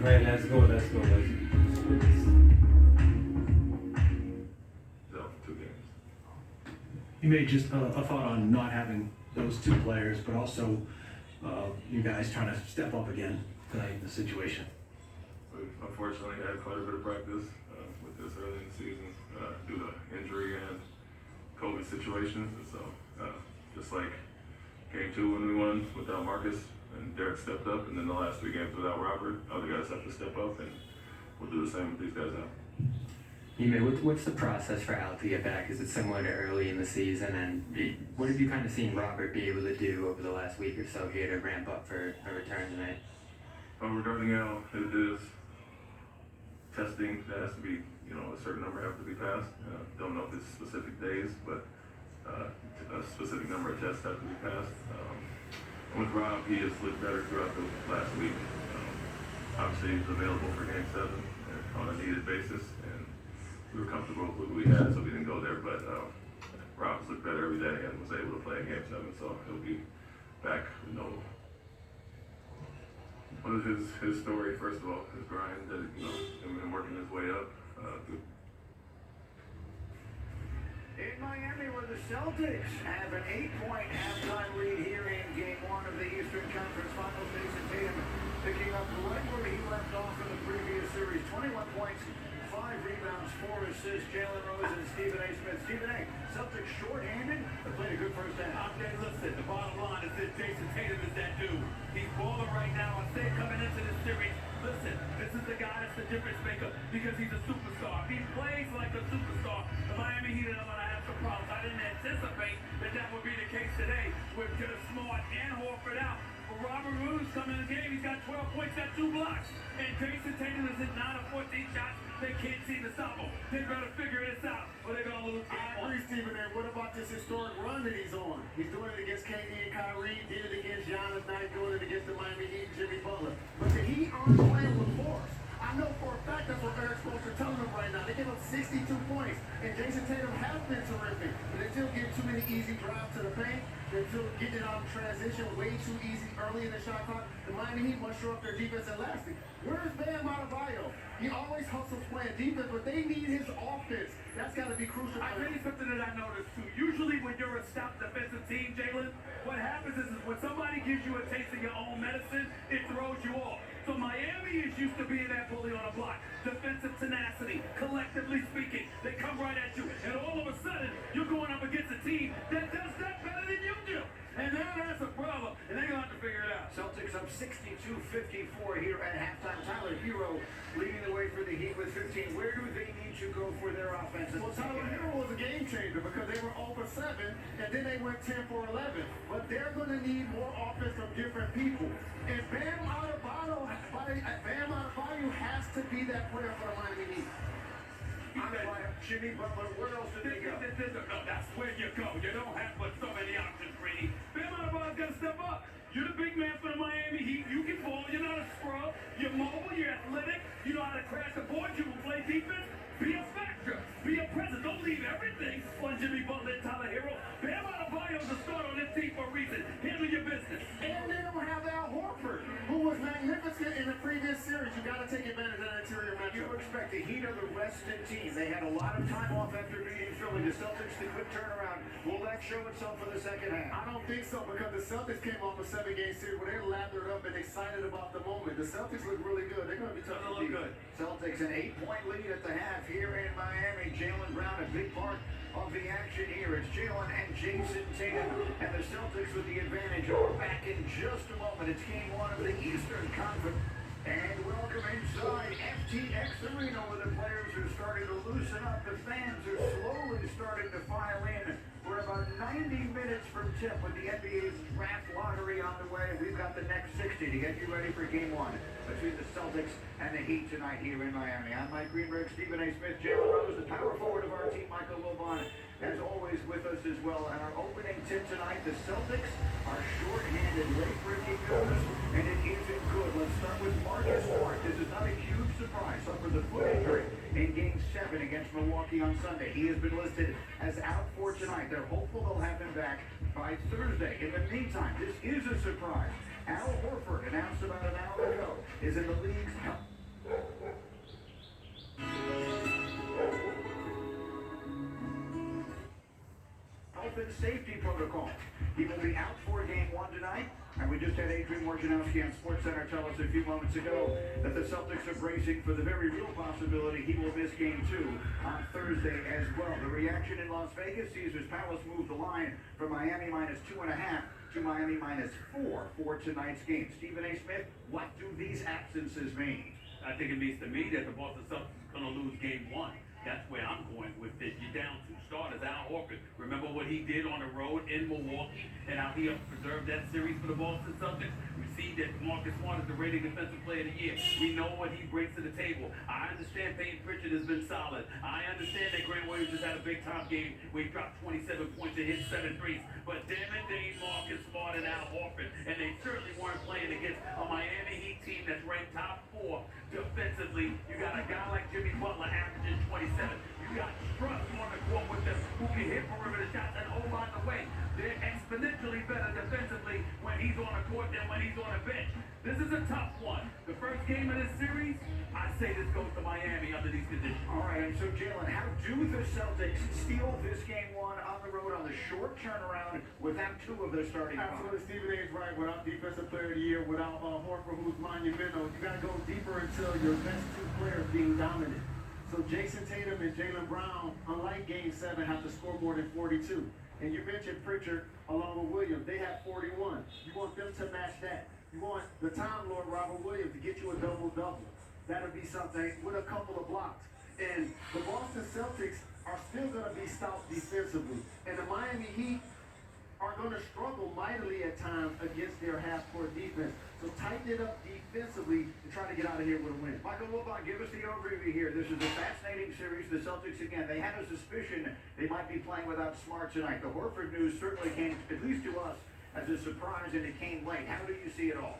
Right, let's go, let's go. So, 2 games. You made just a thought on not having those two players, but also you guys trying to step up again tonight in the situation. We unfortunately had quite a bit of practice with this early in the season due to injury and COVID situations. And so, just like game 2 when we won without Marcus and Derek stepped up, and then the last 3 games without Robert, other guys have to step up, and we'll do the same with these guys now. What's the process for Al to get back? Is it similar to early in the season? And what have you kind of seen Robert be able to do over the last week or so here to ramp up for a return tonight? Regarding Al, it is testing that has to be, a certain number have to be passed. Don't know if it's specific days, but a specific number of tests have to be passed. With Rob, he has looked better throughout the last week. Obviously, he was available for Game 7 on a needed basis, and we were comfortable with what we had, so we didn't go there. But Rob's looked better every day and was able to play in Game 7, so he'll be back with no. What is his story? First of all, his grind that him working his way up. In Miami, where the Celtics have an 8-point halftime lead here in Game 1 of the Eastern Conference Finals. Jason Tatum picking up right where he left off in the previous series. 21 points, 5 rebounds, 4 assists. Jalen Rose and Stephen A. Smith. Stephen A. Celtics shorthanded, but played a good first half. Okay, listen, the bottom line is that Jason Tatum is that dude. He's balling right now. I say coming into this series, listen, this is the guy that's the difference maker because he's a superstar. He plays like a superstar. The Miami Heat are going to have some problems. I didn't anticipate that would be the case today with Smart and Horford out. But Robert Williams coming in the game, he's got 12 points, got 2 blocks. And Jason Tatum is at 9 of 14 shots. They can't seem to stop him. They better figure this out or they're going to lose. I agree, Stephen A. What about this historic run that he's on? He's doing it against KD and Kyrie, did it against Giannis, now he's doing it against the Miami Heat and Jimmy Butler. But the Heat aren't playing with force. I know for a fact that's what Eric Spoelstra telling them right now. They give up 62 points, and Jason Tatum has been terrific. But they still give too many easy drives to the paint. They're still getting it out of transition way too easy early in the shot clock. The Miami Heat must show up their defense at last. Where's Bam Adebayo? He always hustles playing defense, but they need his offense. That's got to be crucial. I tell you something that I noticed too. Usually when you're a stout defensive team, Jalen, what happens is when somebody gives you a taste of your own medicine, it throws you off. So Miami is used to being that bully on a block. Defensive tenacity, collectively speaking. They come right at you, and all of a sudden, you're going up against a team that does that better than you do. And now that's a problem, and they're going to have to figure it out. Celtics up 62-54 here at halftime. Tyler Hero leading the way for the Heat with 15. Where do they need to go for their offense? Well, Tyler Hero was a game changer because they were 0 for 7, and then they went 10 for 11. But they're going to need more offense from different people. And Bam Adebayo has to be that player for the Miami Heat. Jimmy Butler, where else did they go? No, that's where you go. You don't have but so many options, Greeny. Bam Adebayo's got to step up. You're the big man for the Miami Heat. You can ball. You're not a scrub. You're mobile. You're athletic. You know how to crash the boards. You can play defense. Be a factor. Be a presence. Don't leave everything on Jimmy Butler and Tyler Hero. Bam Adebayo's a start on this team for a reason. Handle your business. And they don't have Al Horford, who was magnificent in the previous series. You got to take advantage of that interior matchup. You expect the Heat are the rested team. They had a lot of time off after beating Philly. The Celtics, the quick turnaround. Will that show itself for the second half? I don't think so because the Celtics came off a 7-game series where they're lathered up and excited about the moment. The Celtics look really good. They're going to be tough to beat. Good. Celtics an 8-point lead at the half here in Miami. Jaylen Brown, a big part of the action here. It's Jalen and Jason Tatum, and the Celtics with the advantage. We're back in just a moment. It's Game 1 of the Eastern Conference. And welcome inside FTX Arena, where the players are starting to loosen up. The fans are slowly starting to file in. We're about 90 minutes from tip with the NBA's draft lottery on the way. We've got the next 60 to get you ready for Game 1 between the Celtics and the Heat tonight here in Miami. I'm Mike Greenberg, Stephen A. Smith, Jalen Rose, the power forward of our team, Michael Wilbon, as always with us as well. And our opening tip tonight, the Celtics are short-handed, late breaking news, and it isn't good. Let's start with Marcus Smart. This is not a huge surprise. Suffered the foot injury in Game 7 against Milwaukee on Sunday. He has been listed as out for tonight. They're hopeful they'll have him back by Thursday. In the meantime, this is a surprise. Al Horford, announced about an hour ago, is in the league's the safety protocol. He will be out for game 1 tonight. And we just had Adrian Wojnarowski on SportsCenter tell us a few moments ago that the Celtics are bracing for the very real possibility he will miss game 2 on Thursday as well. The reaction in Las Vegas, Caesars Palace moved the line from Miami -2.5 to Miami -4 for tonight's game. Stephen A. Smith, what do these absences mean? I think it means to me that the Boston Celtics are going to lose game 1. That's where I'm going with it. You're down 2 starters. Al Horford, remember what he did on the road in Milwaukee and how he preserved that series for the Boston Celtics? We see that Marcus Smart is the rated defensive player of the year. We know what he brings to the table. I understand Peyton Pritchard has been solid. I understand that Grant Williams has had a big-time game where he dropped 27 points and hit 7 threes. But damn it, they ain't Marcus Smart and Al Horford. And they certainly weren't playing against a Miami Heat team that's ranked top 4 defensively. You got a guy like Jimmy Butler averaging 27. You got Struss on the court with them who can hit perimeter shots. And oh, by the way, they're exponentially better defensively when he's on the court than when he's on the bench. This is a tough one. The first game of this series, I say this goes to Miami under these conditions. All right, and so Jalen, how do the Celtics steal this game 1 on the road on the short turnaround without 2 of their starting five? Absolutely, Stephen A. is right. Without Defensive Player of the Year, without Horford, who's monumental, you got to go deeper until your best 2 players being dominant. So Jason Tatum and Jaylen Brown, unlike Game 7, have to score more than 42. And you mentioned Pritchard along with Williams. They have 41. You want them to match that. You want the Time Lord Robert Williams to get you a double-double. That'll be something with a couple of blocks. And the Boston Celtics are still going to be stout defensively. And the Miami Heat are going to struggle mightily at times against their half-court defense. So tighten it up defensively and try to get out of here with a win. Michael Wilbon, give us the overview here. This is a fascinating series. The Celtics, again, they had a suspicion they might be playing without Smart tonight. The Horford news certainly came, at least to us, as a surprise, and it came late. How do you see it all?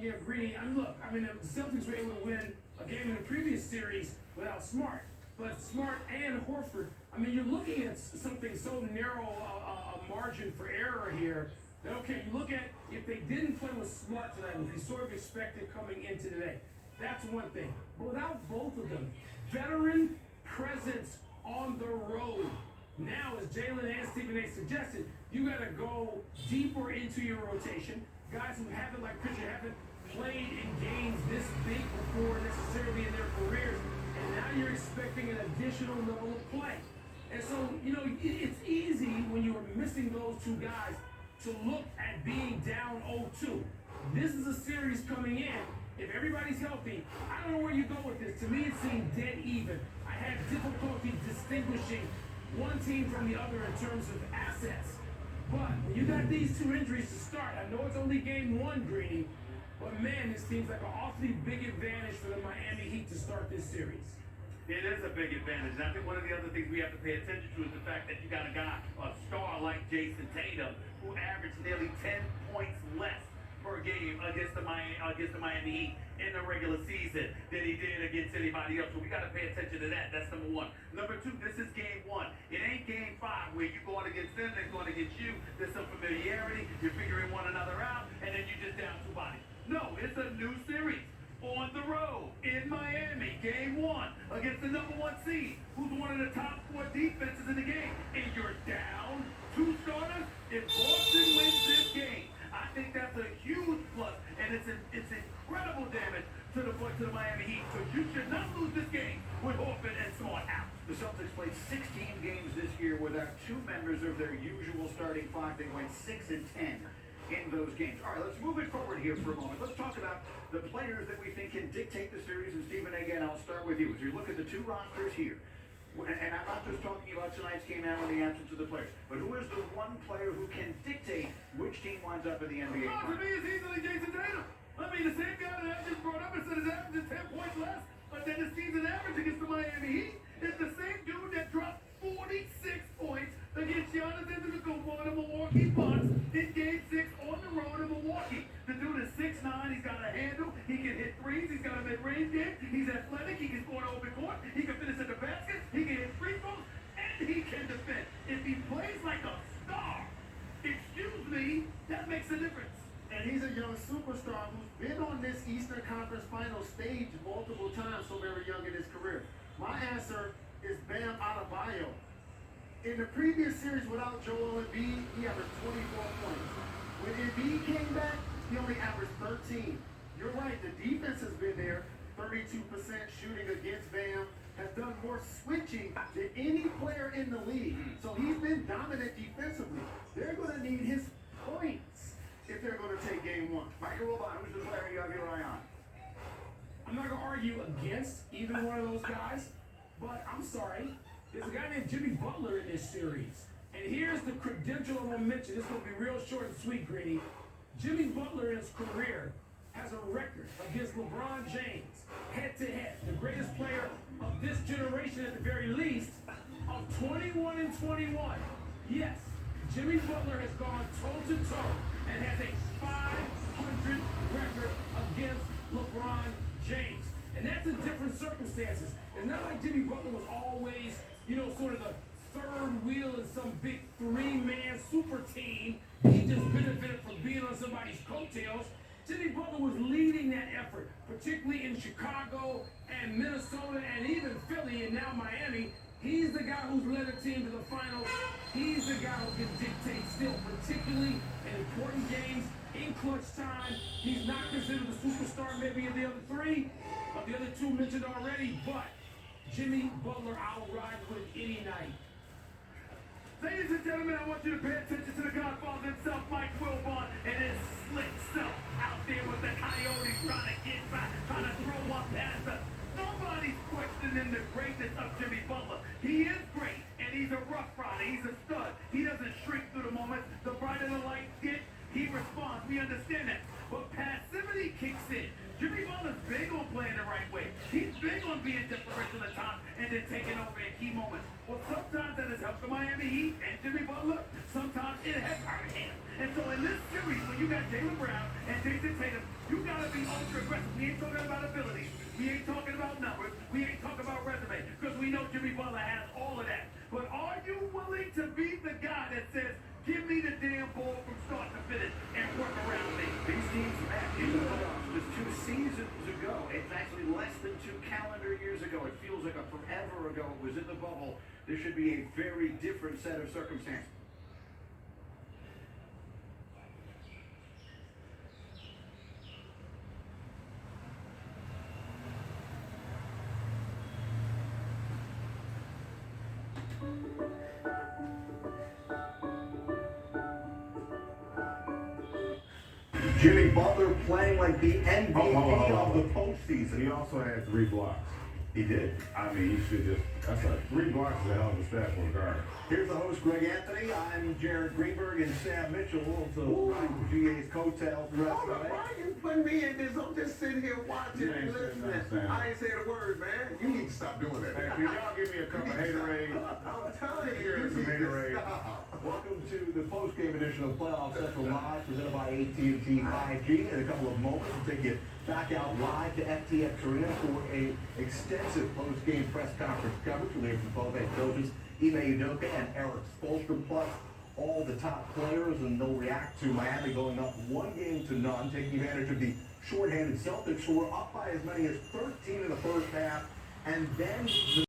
Yeah, Greeny, look, the Celtics were able to win a game in the previous series without Smart. But Smart and Horford, you're looking at something so narrow a margin for error here. That, okay, you look at if they didn't play with Smart tonight, which we sort of expected coming into today, that's one thing. But without both of them, veteran presence on the road. Now, as Jalen and Stephen A. suggested, you got to go deeper into your rotation. Guys who haven't, like Pritchard, haven't played in games this big before necessarily in their careers. And now you're expecting an additional level of play. And so, it's easy when you're missing those 2 guys to look at being down 0-2. This is a series coming in. If everybody's healthy, I don't know where you go with this. To me, it seemed dead even. I had difficulty distinguishing one team from the other in terms of assets. But when you got these 2 injuries to start, I know it's only game 1, Greeny, but man, this seems like an awfully big advantage for the Miami Heat to start this series. It is a big advantage. And I think one of the other things we have to pay attention to is the fact that you got a guy, a star like Jason Tatum, who averaged nearly 10 points less per game against the Miami Heat in the regular season than he did against anybody else. So we got to pay attention to that. That's number 1. Number 2, this is game 1. It ain't game 5 where you're going against them, they're going against you. There's some familiarity. You're figuring one another out, and then you just down 2 bodies. No, it's a new series. On the road in Miami, game 1 against the number 1 seed, who's one of the top 4 defenses in the game, and you're down 2 starters. If Boston wins this game, I think that's a huge plus, and it's incredible damage to the Miami Heat. So you should not lose this game with Horford and Smart out. The Celtics played 16 games this year without 2 members of their usual starting 5. They went 6-10 in those games. All right, let's move it forward here for a moment. Let's talk about the players that we think can dictate the series. And Stephen, again, I'll start with you. As you look at the 2 rosters here, and I'm not just talking about tonight's game now in the absence of the players, but who is the one player who can dictate which team winds up in the NBA To Finals? me, it's easily Jason Tatum. The same guy that I just brought up and said his average is 10 points less than the season average against the Miami Heat is the same dude that dropped 46 points against Giannis Antetokounmpo and the Milwaukee Bucks in Game 6 on the road in Milwaukee. The dude is 6'9", he's got a handle, he can hit threes, he's got a mid-range game, he's athletic, he can score an open court, he can finish at the basket, he can hit free throws, and he can defend. If he plays like a star, excuse me, that makes a difference. And he's a young superstar who's been on this Eastern Conference Finals stage multiple times, so very young in his career. My answer is Bam Adebayo. In the previous series without Joel Embiid, he averaged 24 points. When Embiid came back, he only averaged 13. You're right, the defense has been there. 32% shooting against Bam, has done more switching than any player in the league. So he's been dominant defensively. They're going to need his points if they're going to take game one. Michael Wilbon, who's the player you have your eye on? I'm not gonna argue against either one of those guys, but I'm sorry. There's a guy named Jimmy Butler in this series. And here's the credential I'm gonna mention. This is gonna be real short and sweet, Greeny. Jimmy Butler in his career has a record against LeBron James, head-to-head, the greatest player of this generation at the very least, of 21-21. Yes, Jimmy Butler has gone toe-to-toe and has a 500 record against LeBron James. And that's in different circumstances. It's not like Jimmy Butler was always, sort of the third wheel in some big three-man super team. He just benefited from being on somebody's coattails. Jimmy Butler was leading that effort, particularly in Chicago and Minnesota and even Philly and now Miami. He's the guy who's led a team to the finals. He's the guy who can dictate still, particularly in important games, in clutch time. He's not considered the superstar maybe of the other three, of the other two mentioned already, but Jimmy Butler I'll ride with any night. Ladies and gentlemen, I want you to pay attention to the Godfather himself, Mike Wilbon, and his slick self out there with the Coyotes trying to get by, trying to throw one past us. Nobody's questioning the greatness of Jimmy Butler. He is great, and he's a rough rider. He's a stud. He doesn't shrink through the moments. The brighter the light gets, he responds. We understand that. But passivity kicks in. Jimmy Butler's big on playing the right way. He's big on being differential at times and then taking over in key moments. Well, sometimes that has helped the Miami Heat and Jimmy Butler. Sometimes it has hurt him. And so in this series, when you got Jaylen Brown and Jason Tatum, you got to be ultra aggressive. We ain't talking about ability. We ain't talking about numbers. We ain't talking about resume. Because we know Jimmy Butler has all of that. But are you willing to be the guy that says, give me the damn ball from start to finish and work around me? These teams back in the playoffs just 2 seasons ago. It's actually less than 2 calendar years ago. It feels like a forever ago. It was in the bubble. There should be a very different set of circumstances. Jimmy Butler playing like the MVP of the postseason. He also had 3 blocks. He did. I mean, he should just, that's like 3 blocks is a hell of a stat for a guard. Here's the host, Greg Anthony. I'm Jared Greenberg and Sam Mitchell. To ride GA's coattails the rest of the Why night. are you putting me in this? I'm just sitting here watching You ain't and saying listening. nothing, Sam. I ain't saying a word, man. You need to stop doing that. Hey, can y'all give me a cup of haterade? I'm telling you, Here you is need some to haterade. stop. Welcome to the post-game edition of Playoff Central Live, presented by AT&T 5G. In a couple of moments, we'll take you back out live to FTX Arena for a extensive post-game press conference coverage. We'll hear from both head coaches, Ime Udoka and Eric Spoelstra, plus all the top players, and they'll react to Miami going up 1-0, taking advantage of the shorthanded Celtics, who were up by as many as 13 in the first half, and then